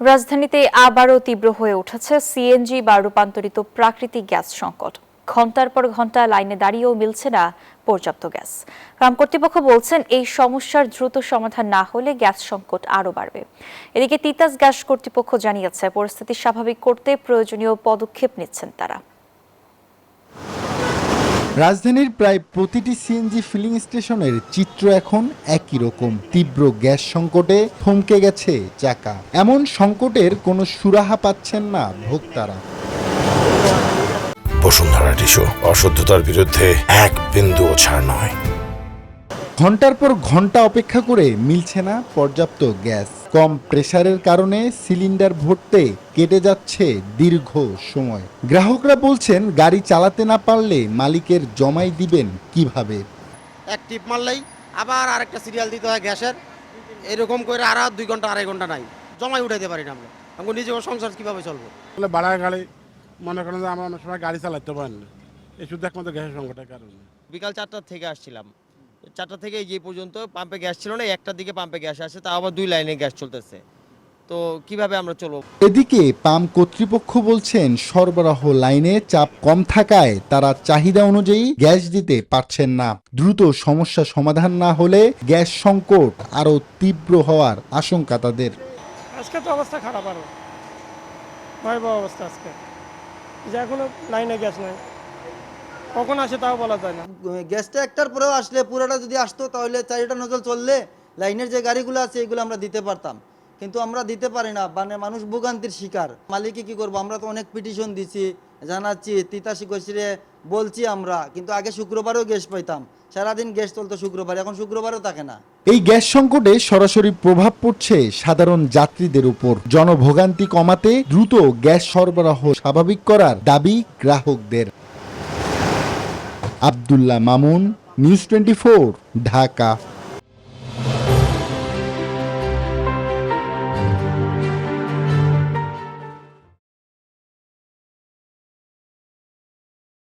রাজধানীতে আবারও তীব্র হয়ে উঠেছে সিএনজি বা রূপান্তরিত প্রাকৃতিক গ্যাস সংকট। ঘন্টার পর ঘন্টা লাইনে দাঁড়িয়েও মিলছে না পর্যাপ্ত গ্যাস। পাম কর্তৃপক্ষ বলছেন, এই সমস্যার দ্রুত সমাধান না হলে গ্যাস সংকট আরও বাড়বে। এদিকে তিতাস গ্যাস কর্তৃপক্ষ জানিয়েছে, পরিস্থিতি স্বাভাবিক করতে প্রয়োজনীয় পদক্ষেপ নিচ্ছেন তারা। রাজধানীর প্রায় প্রতিটি সিএনজি ফিলিং স্টেশনের চিত্র এখন একই রকম। তীব্র গ্যাস সংকটে থমকে গেছে চাকা। এমন সংকটের কোনো সুরাহা পাচ্ছেন না ভোক্তারা। বসুন্ধরা টিস্যু, অশুদ্ধতার বিরুদ্ধে এক বিন্দুও ছাড় নয়। ঘন্টার পর ঘন্টা অপেক্ষা করে মিলছে না পর্যাপ্ত গ্যাস। কম প্রেসারের কারণে সিলিন্ডার ভরতে কেটে যাচ্ছে দীর্ঘ সময়। গ্রাহকরা বলছেন, গাড়ি চালাতে না পারলে মালিকের জমাই দিবেন কিভাবে। এক টিপ মারলেই আবার আরেকটা সিরিয়াল দিতে হয় গ্যাসের। এরকম করে আর 2 ঘন্টা 2.5 ঘন্টা নাই, জমাই উঠাইতে পারি না আমরা নিজে সংসার কিভাবে চলবো। বাড়ায় গাড়ি মনে করেন যে আমরা অনেক সময় গাড়ি চালাতে পারি না, এই শুধু একমাত্র গ্যাসের সংকটের কারণে। বিকাল 4টা থেকে আসছিলাম, 4টা থেকে যে পর্যন্ত পাম্পে গ্যাস ছিল না, একটার দিকে পাম্পে গ্যাস আসছে, তা আবার 2 লাইনে গ্যাস চলতেছে। তো কিভাবে আমরা চলবো? এদিকে পাম্প কর্তৃপক্ষ বলছেন, সরবরাহ লাইনে চাপ কম থাকায় তারা চাহিদা অনুযায়ী গ্যাস দিতে পারছেন না। দ্রুত সমস্যা সমাধান না হলে গ্যাস সংকট আরও তীব্র হওয়ার আশঙ্কা তাদের। আজকে তো অবস্থা খারাপ, আরো ভয়াবহ অবস্থা আজকে, যে এখনো লাইনে গ্যাস নাই, কখন আসে তাও বলা যায় না। গ্যাসটা একটার পরেও আসলে পুরোটা যদি আসতো তাহলে 4টা নজল চললে লাইনের যে গাড়িগুলো আছে এগুলো আমরা দিতে পারতাম, কিন্তু আমরা দিতে পারি না। মানে মানুষ ভোগান্তির শিকার। মালিককে কি করবো, আমরা তো অনেক পিটিশন দিছি, জানাচ্ছি, তিতাসি কইরে বলছি আমরা, কিন্তু আগে শুক্রবারও গ্যাস পাইতাম, সারাদিন গ্যাস চলতো শুক্রবার, এখন শুক্রবারও থাকে না। এই গ্যাস সংকটে সরাসরি প্রভাব পড়ছে সাধারণ যাত্রীদের উপর। জনভোগান্তি কমাতে দ্রুত গ্যাস সরবরাহ স্বাভাবিক করার দাবি গ্রাহকদের। আব্দুল্লাহ মামুন, নিউজ 24, ঢাকা।